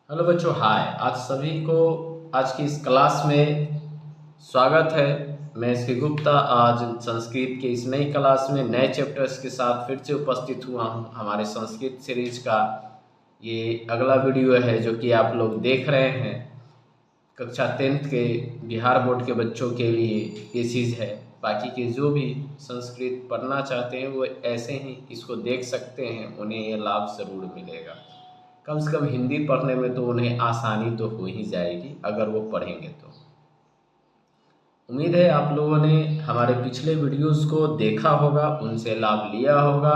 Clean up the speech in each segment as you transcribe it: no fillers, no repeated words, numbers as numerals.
Hello बच्चों, हाय। आज सभी को आज की इस क्लास में स्वागत है। मैं इसके गुप्ता आज संस्कृत के इस नई क्लास में नए चैप्टर्स के साथ फिर से उपस्थित हुआ हूँ। हमारे संस्कृत सीरीज का ये अगला वीडियो है जो कि आप लोग देख रहे हैं। कक्षा 10th के बिहार बोर्ड के बच्चों के लिए ये चीज़ है। बाकी के जो भी संस्कृत पढ़ना चाहते हैं वो ऐसे ही इसको देख सकते हैं, उन्हें ये लाभ ज़रूर मिलेगा। कम से कम हिंदी पढ़ने में तो उन्हें आसानी तो हो ही जाएगी अगर वो पढ़ेंगे तो। उम्मीद है आप लोगों ने हमारे पिछले वीडियोस को देखा होगा, उनसे लाभ लिया होगा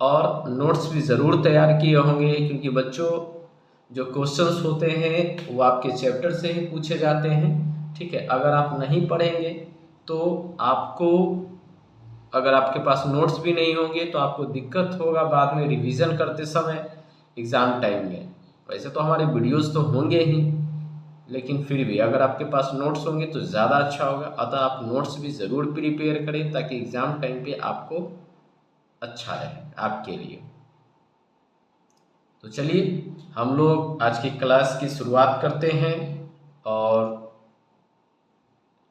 और नोट्स भी ज़रूर तैयार किए होंगे, क्योंकि बच्चों जो क्वेश्चंस होते हैं वो आपके चैप्टर से ही पूछे जाते हैं। ठीक है, अगर आप नहीं पढ़ेंगे तो आपको, अगर आपके पास नोट्स भी नहीं होंगे तो आपको दिक्कत होगा बाद में रिवीजन करते समय एग्ज़ाम टाइम में। वैसे तो हमारे वीडियोस तो होंगे ही, लेकिन फिर भी अगर आपके पास नोट्स होंगे तो ज़्यादा अच्छा होगा। अतः आप नोट्स भी ज़रूर प्रिपेयर करें ताकि एग्ज़ाम टाइम पे आपको अच्छा रहे आपके लिए। तो चलिए हम लोग आज की क्लास की शुरुआत करते हैं। और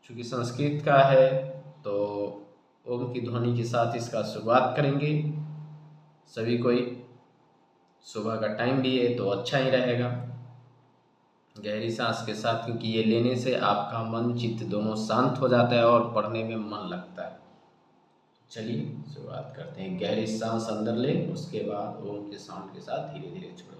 चूँकि संस्कृत का है तो ओम की ध्वनि के साथ इसका शुरुआत करेंगे। सभी कोई, सुबह का टाइम भी है तो अच्छा ही रहेगा। गहरी सांस के साथ, क्योंकि ये लेने से आपका मन चित्त दोनों शांत हो जाता है और पढ़ने में मन लगता है। चलिए शुरुआत करते हैं। गहरी सांस अंदर लें, उसके बाद ओम के साउंड के साथ धीरे धीरे छोड़ेंगे।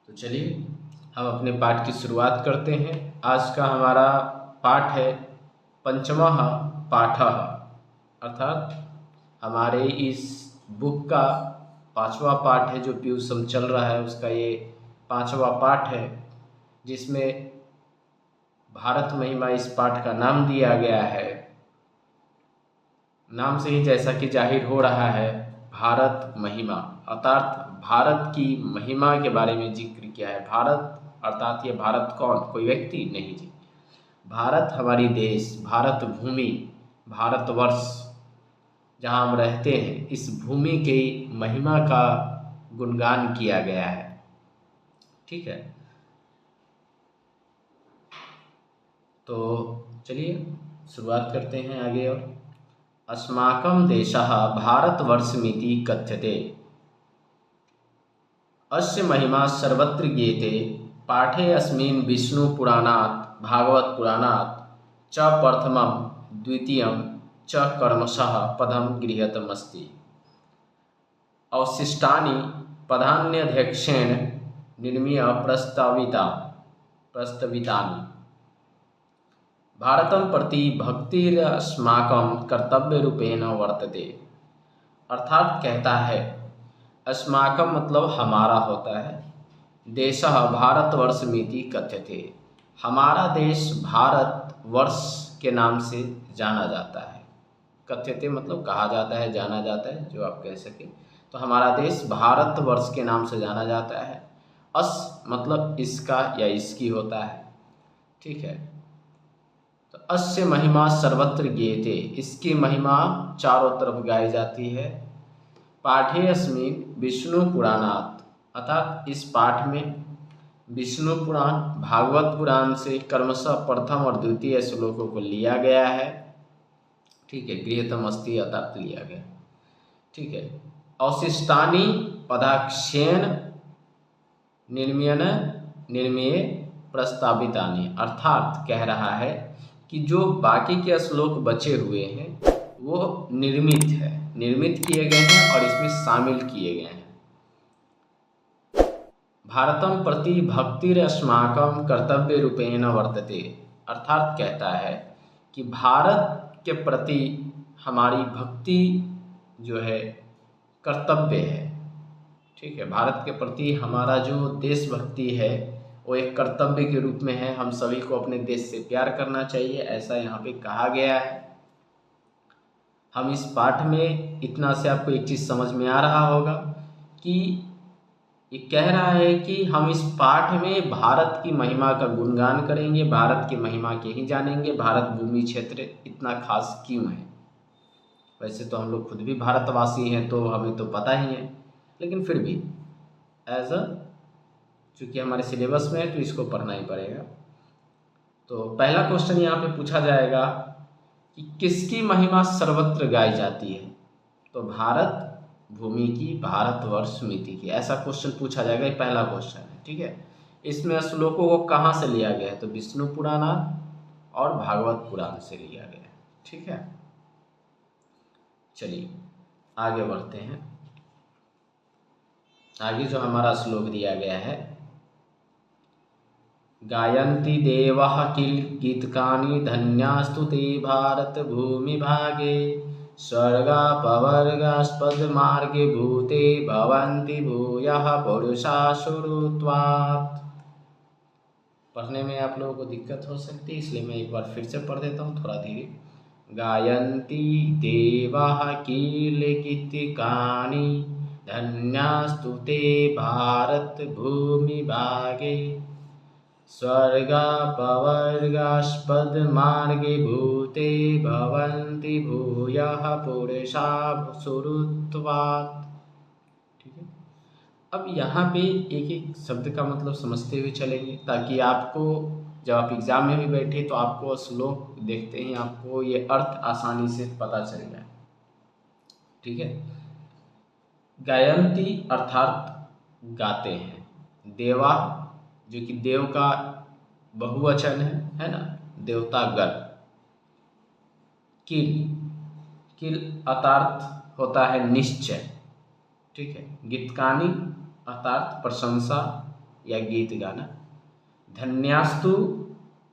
तो चलिए हम अपने पाठ की शुरुआत करते हैं। आज का हमारा पाठ है पंचमः पाठः, अर्थात हमारे इस बुक का 5वां पाठ है जो प्यूसम चल रहा है, उसका ये 5वां पाठ है, जिसमें भारत महिमा इस पाठ का नाम दिया गया है। नाम से ही जैसा कि जाहिर हो रहा है, भारत महिमा अर्थात भारत की महिमा के बारे में जिक्र किया है। भारत अर्थात ये भारत कौन, कोई व्यक्ति नहीं जी। भारत हमारी देश, भारत भूमि, भारतवर्ष जहाँ हम रहते हैं, इस भूमि की महिमा का गुणगान किया गया है। ठीक है, तो चलिए शुरुआत करते हैं आगे। और अस्माकं देशः भारतवर्षमिति कथ्यते, अस्य महिमा सर्वत्र ज्ञेयते। पाठे अस्मिन् विष्णुपुराणात् भागवतपुराणात् च प्रथमं द्वितीयं च कर्मशः पदं गृहीतमस्ति। अवशिष्टानि पदान्यध्यक्षेण निर्मीय प्रस्तावितानि। भारतं प्रति भक्तिरस्माकं कर्तव्यरूपेण वर्तते। अर्थात कहता है, अस्माकं मतलब हमारा होता है, देशः भारतवर्षमिति कथ्यते, हमारा देश भारत वर्ष के नाम से जाना जाता है। कथ्यते मतलब कहा जाता है, जाना जाता है, जो आप कह सके। तो हमारा देश भारतवर्ष के नाम से जाना जाता है। अस मतलब इसका या इसकी होता है। ठीक है, तो अस्य महिमा सर्वत्र ज्ञेयते, इसकी महिमा चारों तरफ गाई जाती है। पाठे अस्मिन् विष्णु पुराणात्, अर्थात इस पाठ में विष्णु पुराण भागवत पुराण से क्रमशः प्रथम और द्वितीय श्लोकों को लिया गया है। ठीक है, गृहीतम अस्ति अर्थात लिया गया। ठीक है, अवशिष्टानि पदाक्षेण निर्मीयन निर्मीय प्रस्तावितानि, अर्थात कह रहा है कि जो बाकी के श्लोक बचे हुए हैं वो निर्मित किए गए हैं और इसमें शामिल किए गए हैं। भारतम प्रति भक्तिरस्माकं कर्तव्य रूपेण वर्तते, अर्थात कहता है कि भारत के प्रति हमारी भक्ति जो है कर्तव्य है। ठीक है, भारत के प्रति हमारा जो देशभक्ति है वो एक कर्तव्य के रूप में है। हम सभी को अपने देश से प्यार करना चाहिए, ऐसा यहाँ पे कहा गया है। हम इस पाठ में इतना से आपको एक चीज़ समझ में आ रहा होगा कि ये कह रहा है कि हम इस पाठ में भारत की महिमा का गुणगान करेंगे, भारत की महिमा के ही जानेंगे, भारत भूमि क्षेत्र इतना खास क्यों है। वैसे तो हम लोग खुद भी भारतवासी हैं तो हमें तो पता ही है, लेकिन फिर भी एज अ चूँकि हमारे सिलेबस में है तो इसको पढ़ना ही पड़ेगा। तो पहला क्वेश्चन यहाँ पे पूछा जाएगा कि किसकी महिमा सर्वत्र गाई जाती है। तो भारत भूमि की, भारतवर्ष मिति की, ऐसा क्वेश्चन पूछा जाएगा। ये पहला क्वेश्चन है, ठीक है। इसमें श्लोकों को कहाँ से लिया गया है, तो विष्णु पुराण और भागवत पुराण से लिया गया है, ठीक है। चलिए आगे बढ़ते हैं। आगे जो हमारा श्लोक दिया गया है, गायन्ति देवाः किल गीतकानि धन्यास्तु ते भारत भूमि भागे स्वर्गापवर्गास्पदमार्गे भूते भवन्ति भूयः पुरुषासुरत्वात्। पढ़ने में आप लोगों को दिक्कत हो सकती है, इसलिए मैं एक बार फिर से पढ़ देता हूँ थोड़ा धीरे। गायन्ति देवाः किल गीतिकानि धन्यास्तु ते भारत भूमि भागे स्वर्गापवर्गास्पदमार्गे भूते भवन्ति भूयः पुरुषासुरत्वात्। ठीक है। अब यहाँ पे एक एक शब्द का मतलब समझते हुए चलेंगे, ताकि आपको जब आप एग्जाम में भी बैठे तो आपको श्लोक देखते ही आपको ये अर्थ आसानी से पता चल जाए, ठीक है। गायन्ति अर्थात गाते हैं, देवा जो कि देव का बहुवचन है ना, देवतागण। किल, किल अर्थात होता है निश्चय, ठीक है। गीतकानि अर्थात प्रशंसा या गीत गाना। धन्यास्तु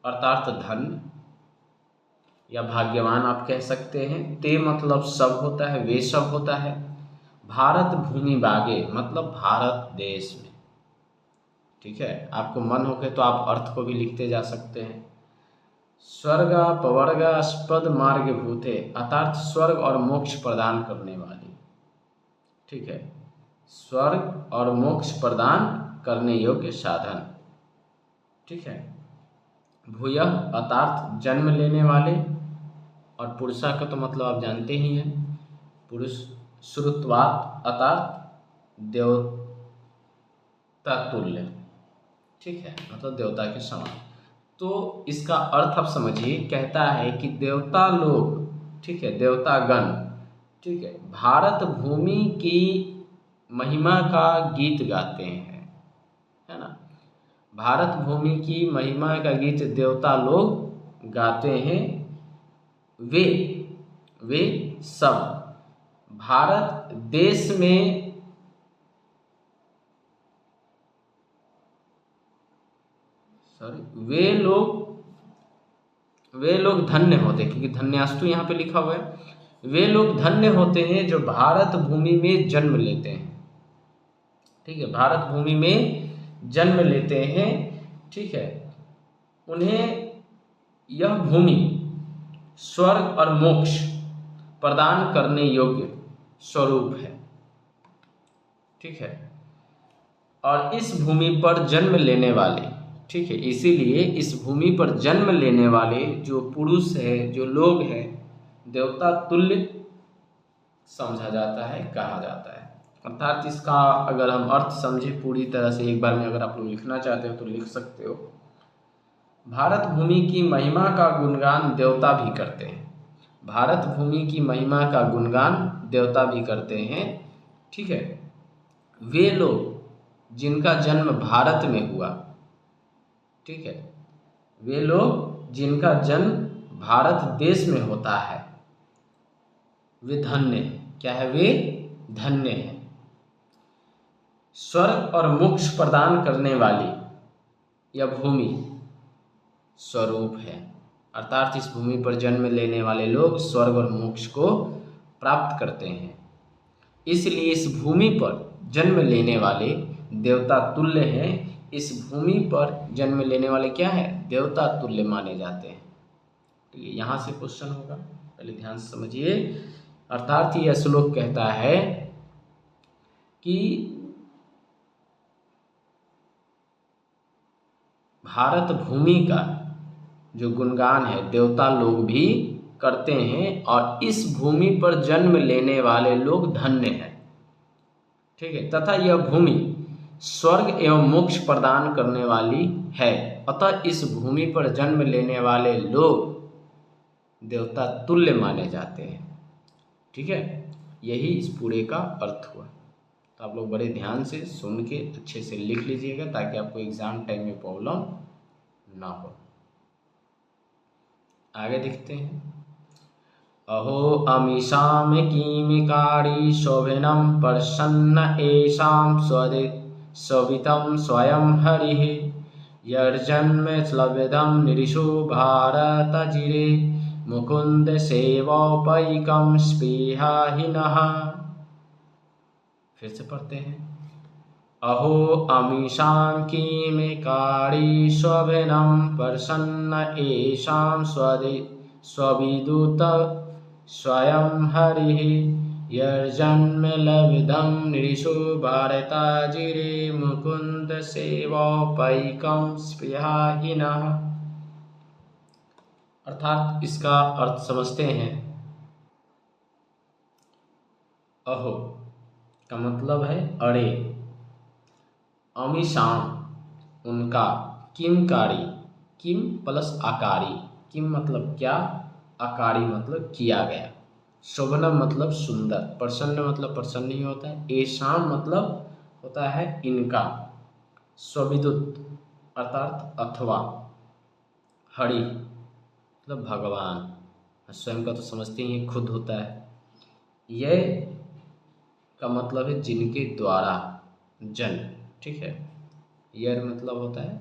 अर्थात धन या भाग्यवान आप कह सकते हैं। ते मतलब सब होता है, वे सब होता है। भारत भूमि बागे मतलब भारत देश में, ठीक है। आपको मन हो के तो आप अर्थ को भी लिखते जा सकते हैं। स्वर्ग पवर्गास्पद मार्ग भूते अर्थात स्वर्ग और मोक्ष प्रदान करने वाली, ठीक है। स्वर्ग और मोक्ष प्रदान करने योग्य साधन, ठीक है। भूयः अर्थात जन्म लेने वाले, और पुरुषा का तो मतलब आप जानते ही हैं, पुरुष। श्रुतवात अर्थात देवता तुल्य, ठीक है, मतलब देवता के समान। तो इसका अर्थ आप समझिए, कहता है कि देवता लोग, ठीक है, देवतागण, ठीक है, भारत भूमि की महिमा का गीत गाते हैं, है ना। भारत भूमि की महिमा का गीत देवता लोग गाते हैं। वे सब भारत देश में वे लोग धन्य होते हैं, क्योंकि धन्यास्तु यहाँ पे लिखा हुआ है। वे लोग धन्य होते हैं जो भारत भूमि में जन्म लेते हैं, ठीक है, भारत भूमि में जन्म लेते हैं, ठीक है। उन्हें यह भूमि स्वर्ग और मोक्ष प्रदान करने योग्य स्वरूप है, ठीक है। और इस भूमि पर जन्म लेने वाले, ठीक है, इसीलिए इस भूमि पर जन्म लेने वाले जो पुरुष है, जो लोग हैं, देवता तुल्य समझा जाता है, कहा जाता है। अर्थात इसका अगर हम अर्थ समझे पूरी तरह से, एक बार में अगर आप लोग लिखना चाहते हो तो लिख सकते हो। भारत भूमि की महिमा का गुणगान देवता भी करते हैं। भारत भूमि की महिमा का गुणगान देवता भी करते हैं, ठीक है। वे लोग जिनका जन्म भारत में हुआ, ठीक है, वे लोग जिनका जन्म भारत देश में होता है, वे धन्य हैं। क्या है? वे धन्य हैं। स्वर्ग और मोक्ष प्रदान करने वाली यह भूमि स्वरूप है, अर्थात इस भूमि पर जन्म लेने वाले लोग स्वर्ग और मोक्ष को प्राप्त करते हैं। इसलिए इस भूमि पर जन्म लेने वाले देवता तुल्य हैं, इस भूमि पर जन्म लेने वाले क्या है, देवता तुल्य माने जाते हैं। ठीक है, यहाँ से क्वेश्चन होगा, पहले ध्यान से समझिए। अर्थात यह श्लोक कहता है कि भारत भूमि का जो गुणगान है देवता लोग भी करते हैं और इस भूमि पर जन्म लेने वाले लोग धन्य हैं। ठीक है, तथा यह भूमि स्वर्ग एवं मोक्ष प्रदान करने वाली है, अतः इस भूमि पर जन्म लेने वाले लोग देवता तुल्य माने जाते हैं। ठीक है, यही इस पूरे का अर्थ हुआ। तो आप लोग बड़े ध्यान से सुन के अच्छे से लिख लीजिएगा ताकि आपको एग्जाम टाइम में प्रॉब्लम ना हो। आगे देखते हैं। अहो अमीषाम कीमिकारी शोभिनम प्रसन्न एषां स्ववितं स्वयं हरिः यर्जन्म स्लविदं निरिषो भारतजिरे मुकुंद सेवोपैकं स्पृहाहीनः। फिर से पढ़ते हैं। अहो अमीषां कीमिकारी शोभिनं प्रसन्न एषां स्वविदुत स्वयं हरिः यर्जन्म लविदं निरिषो भारतजिरे मुकुंद सेवोपैकं स्पृहाहीनः। अर्थात इसका अर्थ समझते हैं। अहो का मतलब है अरे, अमीषाम उनका, किमकारी, किम प्लस आकारी, किम मतलब क्या, आकारी मतलब किया गया, शोभनम मतलब सुंदर, प्रसन्न मतलब प्रसन्न ही होता है, एशाम मतलब होता है इनका, स्वविदुत अर्थात अथवा, हरि मतलब भगवान, स्वयं का तो समझते ही खुद होता है, यह का मतलब है जिनके द्वारा, जन्म। ठीक है, यह मतलब होता है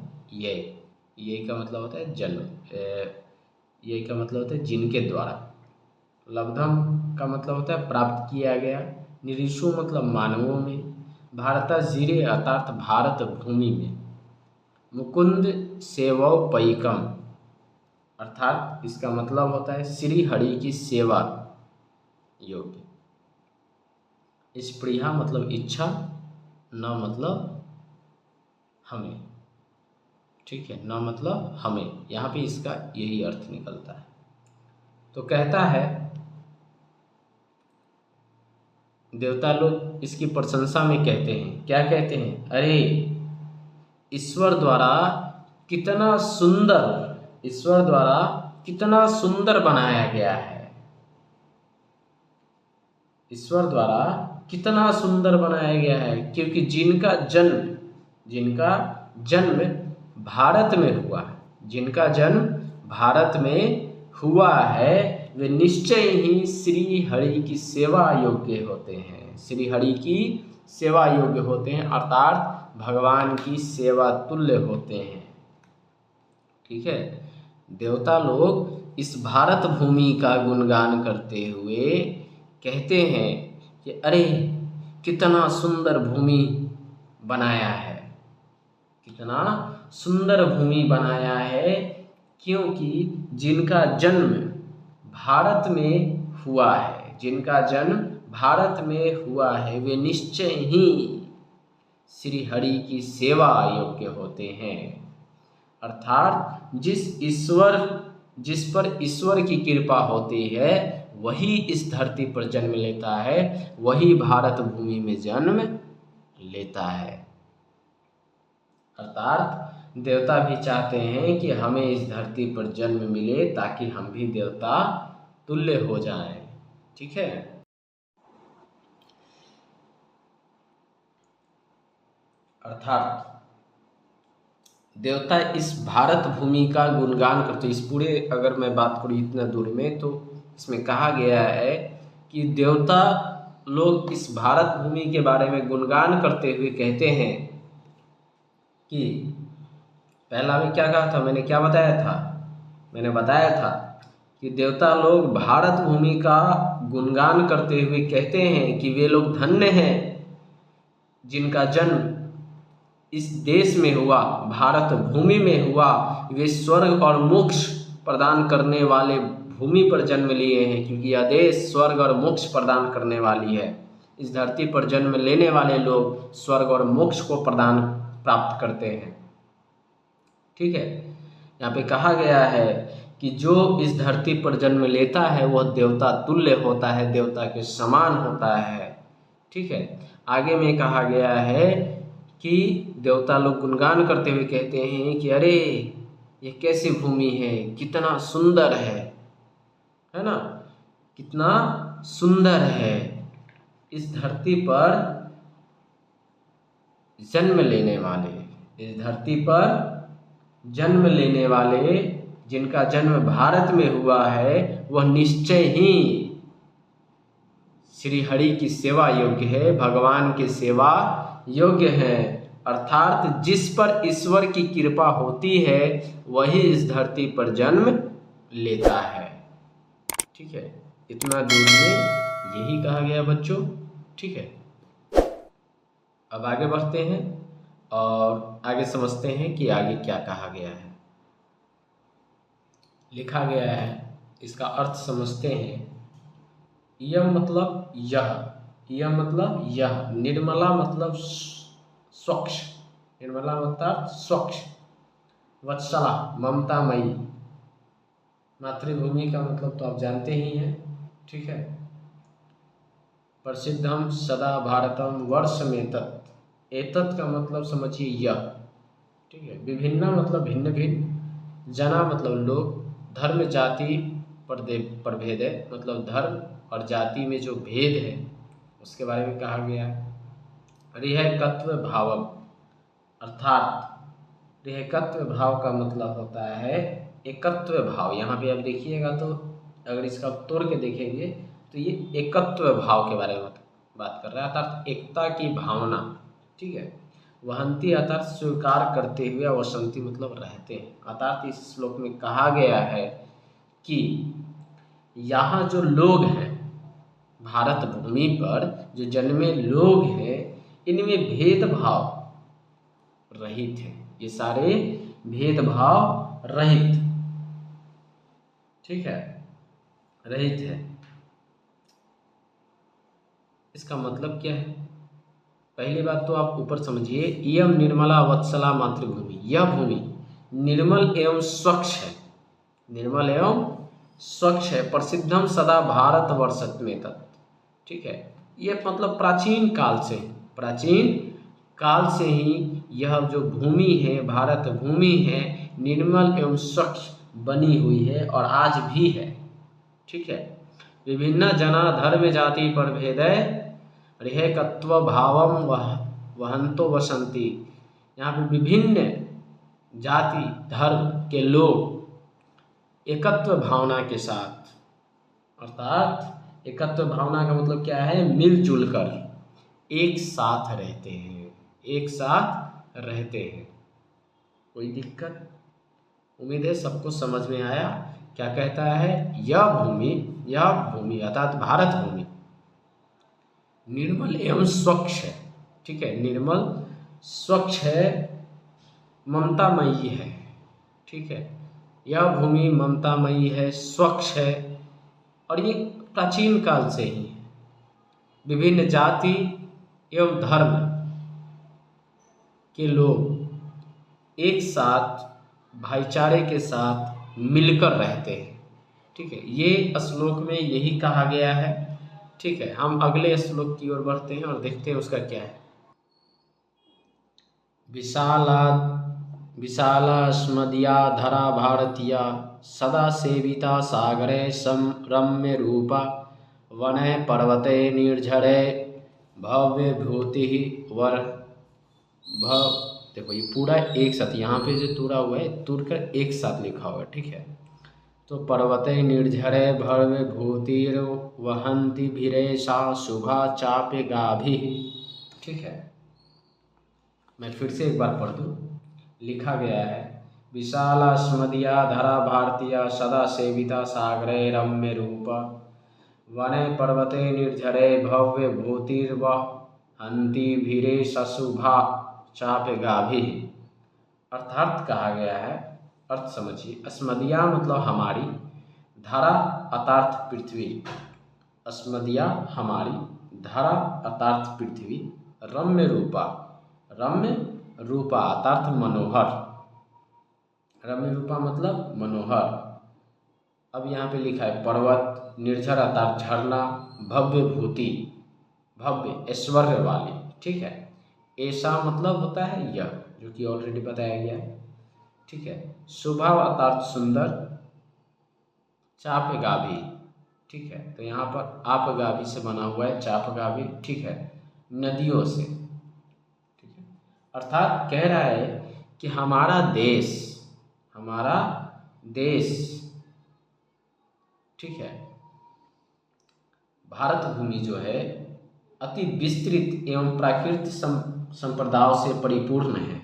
ये का मतलब होता है जन्म, ये का मतलब होता है जिनके द्वारा, लब्धम का मतलब होता है प्राप्त किया गया, निरीशु मतलब मानवों में, भारत जीरे अर्थात भारत भूमि में, मुकुंद सेवोपैकम अर्थात इसका मतलब होता है श्री हरि की सेवा योग्य, स्पृहा मतलब इच्छा, न मतलब हमें। ठीक है, न मतलब हमें, यहाँ पे इसका यही अर्थ निकलता है। तो कहता है देवता लोग इसकी प्रशंसा में कहते हैं, क्या कहते हैं, अरे ईश्वर द्वारा कितना सुंदर, ईश्वर द्वारा कितना सुंदर बनाया गया है, ईश्वर द्वारा कितना सुंदर बनाया गया है, क्योंकि जिनका जन्म भारत में हुआ है, जिनका जन्म भारत में हुआ है वे निश्चय ही श्री हरि की सेवा योग्य होते हैं, श्री हरि की सेवा योग्य होते हैं अर्थात भगवान की सेवा तुल्य होते हैं। ठीक है, देवता लोग इस भारत भूमि का गुणगान करते हुए कहते हैं कि अरे कितना सुंदर भूमि बनाया है, कितना सुंदर भूमि बनाया है, क्योंकि जिनका जन्म भारत में हुआ है, जिनका जन्म भारत में हुआ है वे निश्चय ही श्री हरि की सेवा योग्य होते हैं। अर्थात जिस पर ईश्वर की कृपा होती है वही इस धरती पर जन्म लेता है, वही भारत भूमि में जन्म लेता है। अर्थात देवता भी चाहते हैं कि हमें इस धरती पर जन्म मिले ताकि हम भी देवता तुल्य हो जाएं। ठीक है, अर्थात देवता इस भारत भूमि का गुणगान करते, इस पूरे अगर मैं बात करूँ इतना दूर में, तो इसमें कहा गया है कि देवता लोग इस भारत भूमि के बारे में गुणगान करते हुए कहते हैं कि पहला में क्या कहा था, मैंने क्या बताया था, मैंने बताया था कि देवता लोग भारत भूमि का गुणगान करते हुए कहते हैं कि वे लोग धन्य हैं जिनका जन्म इस देश में हुआ, भारत भूमि में हुआ, वे स्वर्ग और मोक्ष प्रदान करने वाले भूमि पर जन्म लिए हैं, क्योंकि यह देश स्वर्ग और मोक्ष प्रदान करने वाली है। इस धरती पर जन्म लेने वाले लोग स्वर्ग और मोक्ष को प्रदान प्राप्त करते हैं। ठीक है, यहाँ पे कहा गया है कि जो इस धरती पर जन्म लेता है वह देवता तुल्य होता है, देवता के समान होता है। ठीक है, आगे में कहा गया है कि देवता लोग गुणगान करते हुए कहते हैं कि अरे ये कैसी भूमि है, कितना सुंदर है ना, कितना सुंदर है। इस धरती पर जन्म लेने वाले, इस धरती पर जन्म लेने वाले, जिनका जन्म भारत में हुआ है, वह निश्चय ही श्री हरि की सेवा योग्य है, भगवान की सेवा योग्य है। अर्थात जिस पर ईश्वर की कृपा होती है वही इस धरती पर जन्म लेता है। ठीक है, इतना दूर में यही कहा गया बच्चों। ठीक है, अब आगे बढ़ते हैं और आगे समझते हैं कि आगे क्या कहा गया है, लिखा गया है। इसका अर्थ समझते हैं। यह मतलब यह, यह मतलब यह, निर्मला मतलब स्वच्छ, निर्मला मतलब स्वच्छ, वत्सला ममतामयी, मातृभूमि का मतलब तो आप जानते ही हैं। ठीक है, प्रसिद्धम सदा भारतम वर्ष में तत्, एतत् का मतलब समझिए यह। ठीक है, विभिन्न मतलब भिन्न भिन्न, जना मतलब लोग, धर्म जाति प्रभेद है, मतलब धर्म और जाति में जो भेद है उसके बारे में कहा गया है। रिहकत्व भावम, अर्थात रिहकत्व भाव का मतलब होता है एकत्व भाव। यहाँ पे आप देखिएगा तो अगर इसका तोड़ के देखेंगे तो ये एकत्व भाव के बारे में बात कर रहा है, अर्थात एकता की भावना। ठीक है, वहंती अर्थात स्वीकार करते हुए, वसंती मतलब रहते हैं। अर्थात इस श्लोक में कहा गया है कि यहाँ जो लोग हैं, भारत भूमि पर जो जन्मे लोग हैं, इनमें भेदभाव रहित है, ये सारे भेदभाव रहित, ठीक है, रहित है। इसका मतलब क्या है? पहली बात तो आप ऊपर समझिए, इयम निर्मला वत्सला मातृभूमि, यह भूमि निर्मल एवं स्वच्छ है, निर्मल एवं स्वच्छ है। प्रसिद्धम सदा भारत वर्षत में तत्, ठीक है, यह मतलब प्राचीन काल से, प्राचीन काल से ही यह जो भूमि है, भारत भूमि है, निर्मल एवं स्वच्छ बनी हुई है और आज भी है। ठीक है, विभिन्न जना धर्म जाति पर भेदे रिहकत्व भावम वहंतो वसंती, यहाँ पे विभिन्न जाति धर्म के लोग एकत्व भावना के साथ, अर्थात एकत्व भावना का मतलब क्या है? मिलजुल कर एक साथ रहते हैं, एक साथ रहते हैं। कोई दिक्कत? उम्मीद है सबको समझ में आया। क्या कहता है? यह भूमि अर्थात भारत भूमि निर्मल एवं स्वच्छ है। ठीक है, निर्मल स्वच्छ है, ममतामयी है। ठीक है, यह भूमि ममतामयी है, स्वच्छ है और ये प्राचीन काल से ही है। विभिन्न जाति एवं धर्म के लोग एक साथ भाईचारे के साथ मिलकर रहते हैं। ठीक है, ये श्लोक में यही कहा गया है। ठीक है, हम अगले श्लोक की ओर बढ़ते हैं और देखते हैं उसका क्या है। विशाला स्मदिया धरा भारतीया सदा सेविता सागरे रम्य रूपा वने पर्वते निर्झरे भव्य भूति वर भव। देखो ये पूरा एक साथ, यहाँ पे जो तुड़ा हुआ है तुड़ कर एक साथ लिखा हुआ है। ठीक है, तो पर्वते निर्झरे भव्य भूतिर वहंती भीरेशा शुभा चाप्य गाभि। ठीक है, मैं फिर से एक बार पढ़ दूँ। लिखा गया है, विशाला स्मदिया धरा भारतीय सदा सेविता सागरे रम्य रूप वने पर्वते निर्झरे भव्य भूतिर्वहंती भीरे सशुभा चापगाभि, अर्थात कहा गया है, अर्थ समझिए। अस्मदिया मतलब हमारी, धरा अर्थात पृथ्वी, अस्मदिया हमारी, धरा अर्थात पृथ्वी, रम्य रूपा, रम्य रूपा अर्थात मनोहर, रम्य रूपा मतलब मनोहर। अब यहाँ पे लिखा है पर्वत, निर्झर अर्थात झरना, भव्य भूति, भव्य ऐश्वर्य वाली, ठीक है। ऐसा मतलब होता है यह, जो कि ऑलरेडी बताया गया है, ठीक है। स्वभाव अर्थात सुंदर, चापगाभि, ठीक है। तो यहाँ पर आपगाभि से बना हुआ है चापगाभि, ठीक है, नदियों से, ठीक है। अर्थात कह रहा है कि हमारा देश, हमारा देश, ठीक है, भारत भूमि जो है अति विस्तृत एवं प्राकृतिक संप्रदायों से परिपूर्ण है।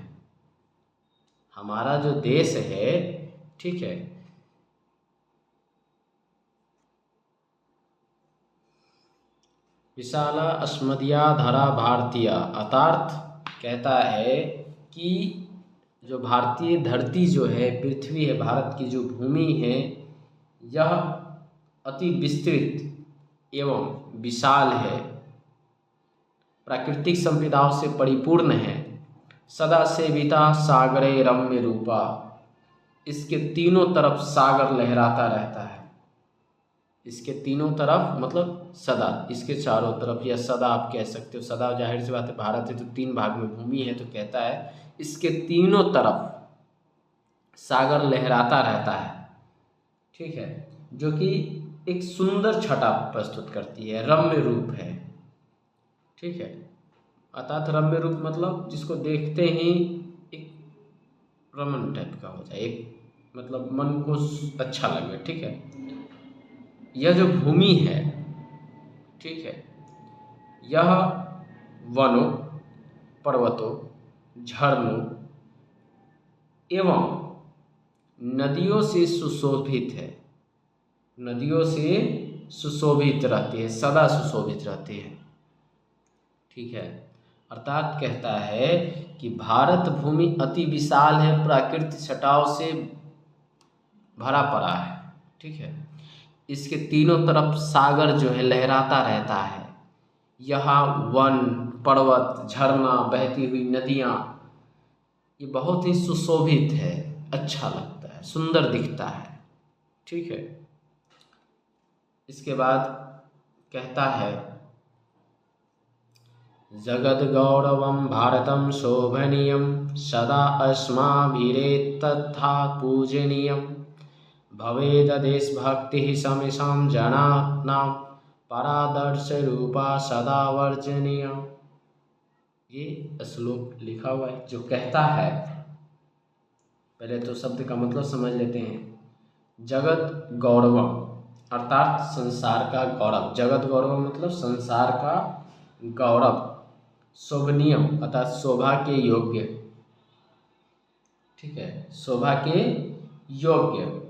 हमारा जो देश है, ठीक है, विशाला अस्मदिया धरा भारतीय, अर्थात कहता है कि जो भारतीय धरती जो है, पृथ्वी है, भारत की जो भूमि है, यह अति विस्तृत एवं विशाल है, प्राकृतिक संपदाओं से परिपूर्ण है, सदा सेविता सागरे रम्य रूपा, इसके तीनों तरफ सागर लहराता रहता है, इसके तीनों तरफ मतलब सदा, इसके चारों तरफ, या सदा आप कह सकते हो, सदा जाहिर सी बात है, भारत है तो 3 भाग में भूमि है, तो कहता है इसके तीनों तरफ सागर लहराता रहता है, ठीक है, जो कि एक सुंदर छटा प्रस्तुत करती है, रम्य रूप है, ठीक है। अर्थात रम्य रूप मतलब जिसको देखते ही एक रमन टाइप का हो जाए, एक मतलब मन को अच्छा लगे, ठीक है। यह जो भूमि है, ठीक है, यह वनों, पर्वतों, झरनों एवं नदियों से सुशोभित है, नदियों से सुशोभित रहती है, सदा सुशोभित रहती है, ठीक है। अर्थात कहता है कि भारत भूमि अति विशाल है, प्राकृतिक छटाओं से भरा पड़ा है, ठीक है। इसके तीनों तरफ सागर जो है लहराता रहता है, यहाँ वन, पर्वत, झरना, बहती हुई नदियाँ, ये बहुत ही सुशोभित है, अच्छा लगता है, सुंदर दिखता है, ठीक है। इसके बाद कहता है जगद गौरवम भारतम शोभनीयम सदा अस्माभिरेतथा पूजनीयम भवेद देशभक्ति समेषां जनानां परादर्श रूपा सदा वर्जनीय। ये श्लोक लिखा हुआ है जो कहता है, पहले तो शब्द का मतलब समझ लेते हैं। जगत गौरवम अर्थात संसार का गौरव, जगत गौरव मतलब संसार का गौरव, शोभनीयम अर्थात शोभा के योग्य, ठीक है, शोभा के योग्य।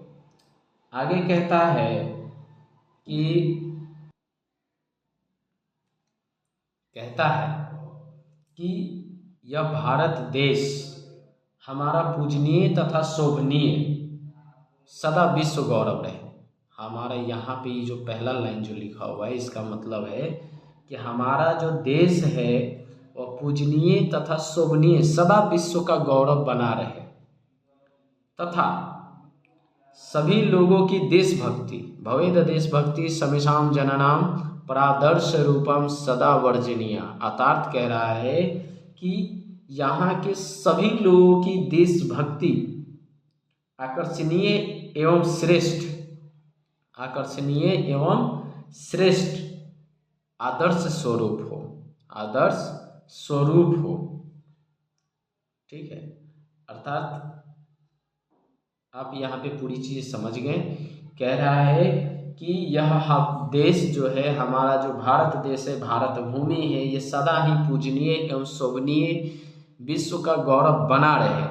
आगे कहता है कि यह भारत देश हमारा पूजनीय तथा शोभनीय सदा विश्व गौरव रहे। हमारा यहाँ पे जो पहला लाइन जो लिखा हुआ है, इसका मतलब है कि हमारा जो देश है वह पूजनीय तथा शोभनीय सदा विश्व का गौरव बना रहे, तथा सभी लोगों की देशभक्ति, भवेद देशभक्ति समेषां जनानां परादर्श रूपम सदा वर्जनीय। अर्थात कह रहा है कि यहाँ के सभी लोगों की देशभक्ति आकर्षणीय एवं श्रेष्ठ, आकर्षणीय एवं श्रेष्ठ आदर्श स्वरूप हो, आदर्श स्वरूप हो, ठीक है। अर्थात आप यहाँ पे पूरी चीज़ समझ गए। कह रहा है कि यह देश जो है, हमारा जो भारत देश है, भारत भूमि है, ये सदा ही पूजनीय एवं शोभनीय विश्व का गौरव बना रहे,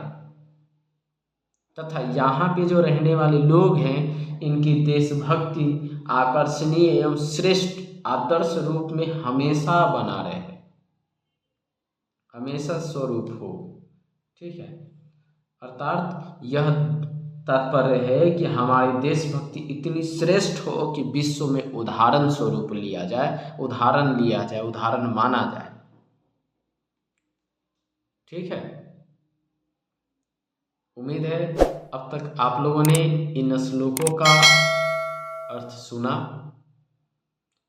तथा यहाँ पे जो रहने वाले लोग हैं इनकी देशभक्ति आकर्षणीय एवं श्रेष्ठ आदर्श रूप में हमेशा बना रहे। हमेशा स्वरूप हो। ठीक है, अर्थात यह तात्पर्य है कि हमारी देशभक्ति इतनी श्रेष्ठ हो कि विश्व में उदाहरण स्वरूप लिया जाए, उदाहरण माना जाए। ठीक है, उम्मीद है अब तक आप लोगों ने इन श्लोकों का अर्थ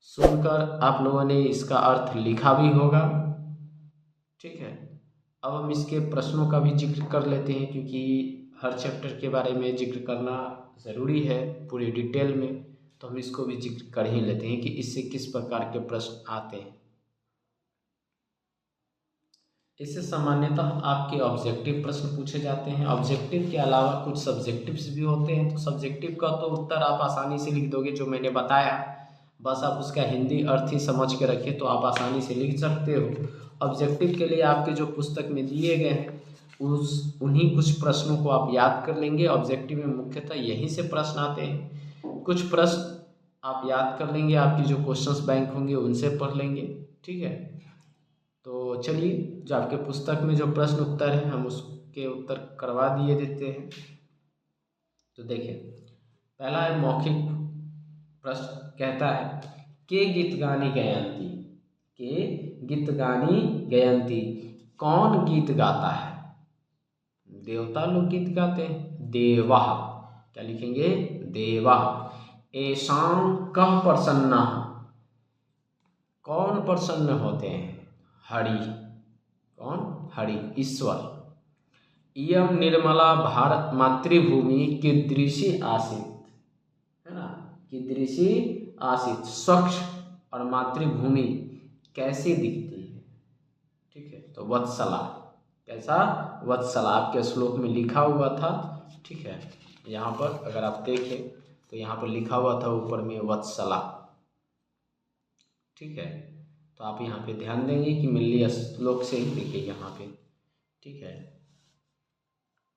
सुनकर आप लोगों ने इसका अर्थ लिखा भी होगा। ठीक है, अब हम इसके प्रश्नों का भी जिक्र कर लेते हैं, क्योंकि हर चैप्टर के बारे में जिक्र करना ज़रूरी है पूरी डिटेल में, तो हम इसको भी जिक्र कर ही लेते हैं कि इससे किस प्रकार के प्रश्न आते हैं। इससे सामान्यतः आपके ऑब्जेक्टिव प्रश्न पूछे जाते हैं। ऑब्जेक्टिव के अलावा कुछ सब्जेक्टिव्स भी होते हैं, तो सब्जेक्टिव का तो उत्तर आप आसानी से लिख दोगे, जो मैंने बताया, बस आप उसका हिंदी अर्थ ही समझ के रखिए तो आप आसानी से लिख सकते हो। ऑब्जेक्टिव के लिए आपके जो पुस्तक में दिए गए हैं उन्हीं कुछ प्रश्नों को आप याद कर लेंगे। ऑब्जेक्टिव में मुख्यतः यहीं से प्रश्न आते हैं। कुछ प्रश्न आप याद कर लेंगे, आपकी जो क्वेश्चंस बैंक होंगे उनसे पढ़ लेंगे। ठीक है, तो चलिए जो आपके पुस्तक में जो प्रश्न उत्तर है हम उसके उत्तर करवा दिए देते हैं। तो देखिए, पहला है मौखिक प्रश्न, कहता है के गीत गानी गयंती, के गीत गानी गयंती, कौन गीत गाता है? देवता लोग गीत गाते हैं, देवा। क्या लिखेंगे? देवा। ऐसां कह प्रसन्न, कौन प्रसन्न होते हैं? हरि। कौन? हरि, ईश्वर। इयम निर्मला भारत मातृभूमि कीदृशी आसीत, है ना, कीदृशी आसीत, स्वच्छ और मातृभूमि कैसी दिखती है? ठीक है, तो वत्सला। कैसा? वत्सला, आपके श्लोक में लिखा हुआ था। ठीक है, यहाँ पर अगर आप देखें तो यहाँ पर लिखा हुआ था ऊपर में वत्सला। ठीक है, तो आप यहाँ पे ध्यान देंगे कि मिलनी श्लोक से ही देखिए यहाँ पे। ठीक है,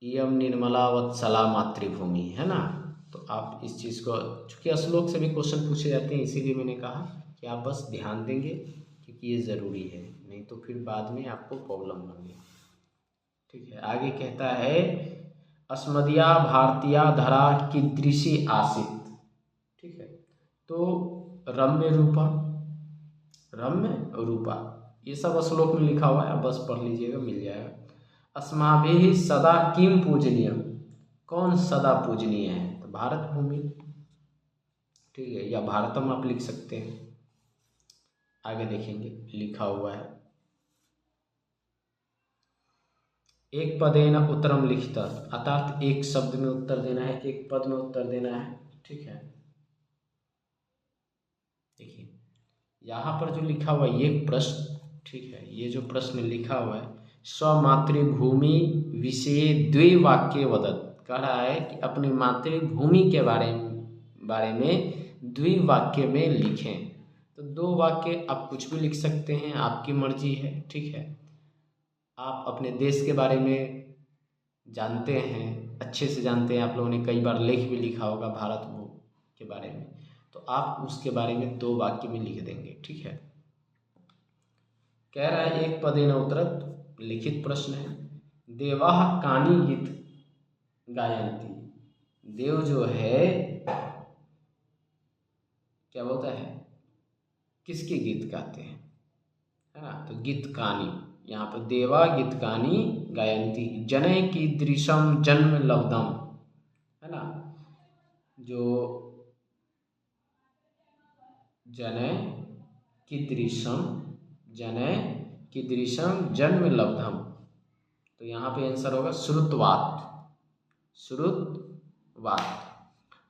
इयम निर्मला वत्सला मातृभूमि, है ना, तो आप इस चीज़ को, चूँकि श्लोक से भी क्वेश्चन पूछे जाते हैं इसीलिए मैंने कहा कि आप बस ध्यान देंगे क्योंकि ये ज़रूरी है, नहीं तो फिर बाद में आपको प्रॉब्लम होगी। ठीक है, आगे कहता है अस्मदिया भारतीया धरा कीदृशी आसीत। ठीक है, तो रम्य रूपा, रम्य रूपा, ये सब श्लोक में लिखा हुआ है, बस पढ़ लीजिएगा, मिल जाएगा। अस्माभिः सदा किम पूजनीय, कौन सदा पूजनीय है? तो भारत भूमि। ठीक है, या भारतम आप लिख सकते हैं। आगे देखेंगे लिखा हुआ है एक पदेन उत्तरम लिखित, अर्थात एक शब्द में उत्तर देना है, एक पद में उत्तर देना है। ठीक है, देखिए यहाँ पर जो लिखा हुआ है ये प्रश्न, ठीक है, ये जो प्रश्न लिखा हुआ है स्वमातृभूमि विषय द्वे वाक्य वदत, कह रहा है कि अपनी मातृभूमि के बारे में द्विवाक्य में लिखें। तो दो वाक्य आप कुछ भी लिख सकते हैं, आपकी मर्जी है। ठीक है, आप अपने देश के बारे में जानते हैं, अच्छे से जानते हैं, आप लोगों ने कई बार लेख भी लिखा होगा भारत के बारे में, तो आप उसके बारे में दो वाक्य में लिख देंगे। ठीक है, कह रहा है एक पदेन उत्तरत, लिखित प्रश्न है, देवाः कानि गीत गायन्ति, देव जो है क्या बोलता है, किसके गीत गाते हैं, है ना, तो गीत कानी, यहाँ पर देवा गीत कानी गायन्ति जनै कीदृशम जन्म लब्धम, है ना, जो जनै कीदृशम जन्म लब्धम, तो यहाँ पे आंसर होगा श्रुतवात,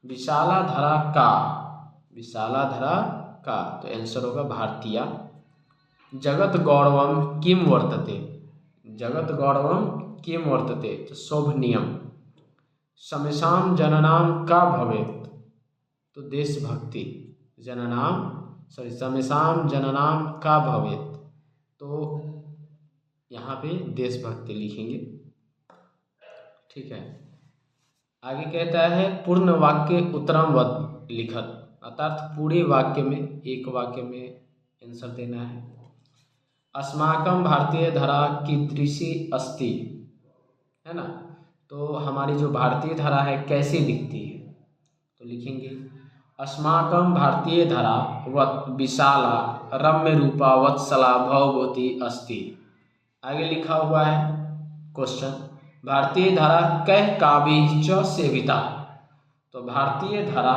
विशालाधरा का, तो आंसर होगा भारतीय। जगत गौरवम किम वर्तते, तो शोभनीयम। समेषां जननाम का भवेत्, तो देशभक्ति, समेषां जननाम का भवेत्, तो यहाँ पे देशभक्ति लिखेंगे। ठीक है, आगे कहता है पूर्ण वाक्य उत्तरम वद लिखत, अर्थात पूरे वाक्य में, एक वाक्य में आंसर देना है। अस्माकं भारतीय धरा कीदृशी अस्ति, है ना। तो हमारी जो भारतीय धरा है कैसी दिखती है, तो लिखेंगे अस्माकं भारतीय धरा विशाला रम्य रूपा वत्सला भवभूति अस्ति। आगे लिखा हुआ है क्वेश्चन, भारतीय धरा कह काव्य च सेविता। तो भारतीय धरा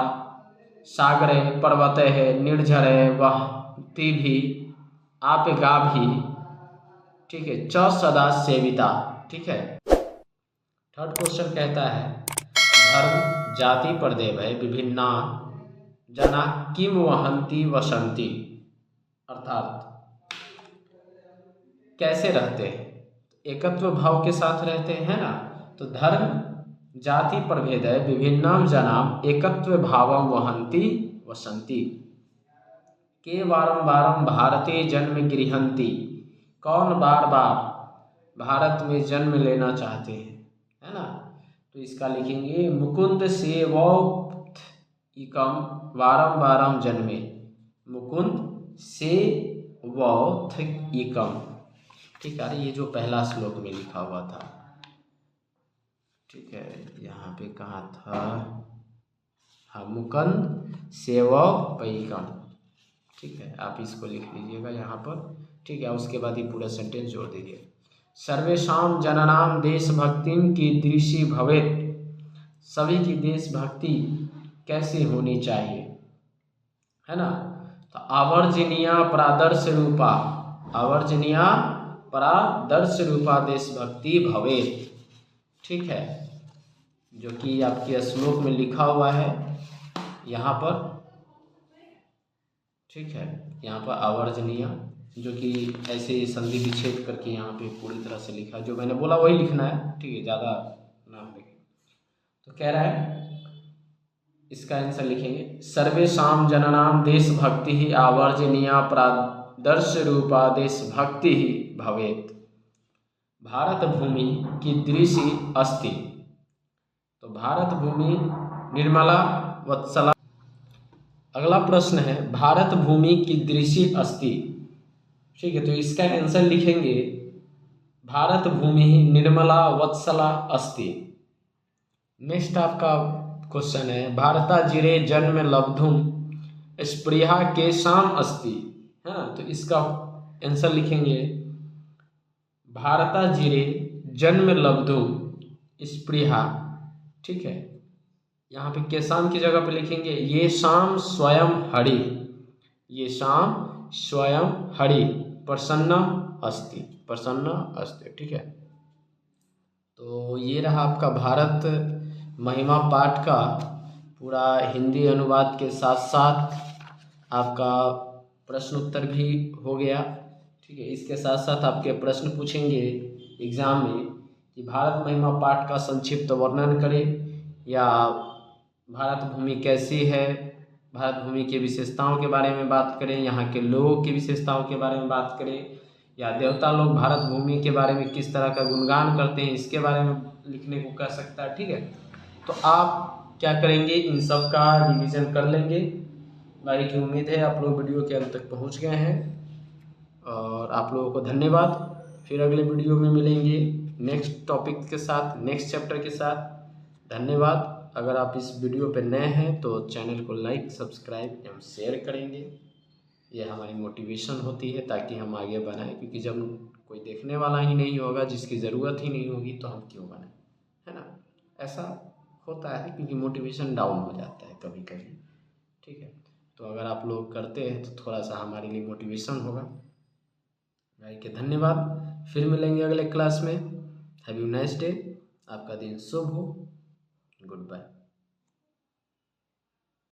सागरे पर्वते है निर्झरे वहती भी आप गा भी, ठीक है, च सदा सेविता, ठीक है। थर्ड क्वेश्चन कहता है धर्म जाति प्रदेव है विभिन्ना जना किम वहंती वसंती, अर्थात कैसे रहते हैं, एकत्व भाव के साथ रहते हैं ना। तो धर्म जाति प्रभेद है विभिन्नाम जनाम एकत्व भावम वहंती वसंती, के वारम वारम भारते जन्म गृहंती, कौन बार बार भारत में जन्म लेना चाहते हैं, है ना। तो इसका लिखेंगे मुकुंद सेवौथ इकम वारम वारम जन्मे, मुकुंद से वौथ इकम, ठीक है। ये जो पहला श्लोक में लिखा हुआ था, ठीक है, यहाँ पे कहा था हाँ मुकुंद सेव पैकम, ठीक है। आप इसको लिख लीजिएगा यहाँ पर, ठीक है। उसके बाद ये पूरा सेंटेंस जोड़ दीजिए। सर्वेषां जनानां देशभक्तिं कीदृशी भवेत्, सभी की देशभक्ति कैसी होनी चाहिए, है ना। तो आवर्जनीय प्रादर्श रूपा, आवर्जनीय प्रादर्श रूपा देशभक्ति भवेत्, ठीक है, जो कि आपके श्लोक में लिखा हुआ है यहाँ पर, ठीक है। यहाँ पर आवर्जनीय जो कि ऐसे संधि विच्छेद करके यहाँ पे पूरी तरह से लिखा है, जो मैंने बोला वही लिखना है, ठीक है, ज़्यादा ना लिखें। तो कह रहा है इसका आंसर लिखेंगे सर्वेषां जनानां देशभक्ति ही आवर्जनीय प्रादर्श रूपा देशभक्ति ही भवेत्, भारत भूमि कीदृशी अस्ति। तो भारत भूमि निर्मला वत्सला। अगला प्रश्न है भारत भूमि कीदृशी अस्ति, ठीक है। तो इसका आंसर लिखेंगे भारत भूमि निर्मला वत्सला अस्ति। नेक्स्ट आपका क्वेश्चन है भारता जिरे जन्म लब्धुम स्पृहा केशाम अस्ति, है ना। तो इसका आंसर लिखेंगे भारता जिरे जन्म लब्धुम स्पृहा, ठीक है। यहाँ पे केशाम की जगह पे लिखेंगे ये शाम स्वयं हरि, ये शाम स्वयं हरि प्रसन्न अस्ति, प्रसन्न अस्ति, ठीक है। तो ये रहा आपका भारत महिमा पाठ का पूरा हिंदी अनुवाद के साथ साथ आपका प्रश्न उत्तर भी हो गया, ठीक है। इसके साथ साथ आपके प्रश्न पूछेंगे एग्जाम में कि भारत महिमा पाठ का संक्षिप्त वर्णन करें या भारत भूमि कैसी है, भारत भूमि की विशेषताओं के बारे में बात करें, यहाँ के लोगों की विशेषताओं के बारे में बात करें, या देवता लोग भारत भूमि के बारे में किस तरह का गुणगान करते हैं इसके बारे में लिखने को कह सकता है, ठीक है। तो आप क्या करेंगे, इन सब का रिवीजन कर लेंगे। भाई की उम्मीद है आप लोग वीडियो के अंत तक पहुँच गए हैं और आप लोगों को धन्यवाद। फिर अगले वीडियो में मिलेंगे नेक्स्ट टॉपिक के साथ, नेक्स्ट चैप्टर के साथ। धन्यवाद। अगर आप इस वीडियो पर नए हैं तो चैनल को लाइक सब्सक्राइब एवं शेयर करेंगे, ये हमारी मोटिवेशन होती है ताकि हम आगे बढ़ाएं, क्योंकि जब कोई देखने वाला ही नहीं होगा, जिसकी ज़रूरत ही नहीं होगी, तो हम क्यों बनाएं, है ना। ऐसा होता है क्योंकि मोटिवेशन डाउन हो जाता है कभी कभी, ठीक है। तो अगर आप लोग करते हैं तो थोड़ा सा हमारे लिए मोटिवेशन होगा। भाई के धन्यवाद। फिर मिलेंगे अगले क्लास में। Have you nice day. आपका दिन शुभ हो। Good bye.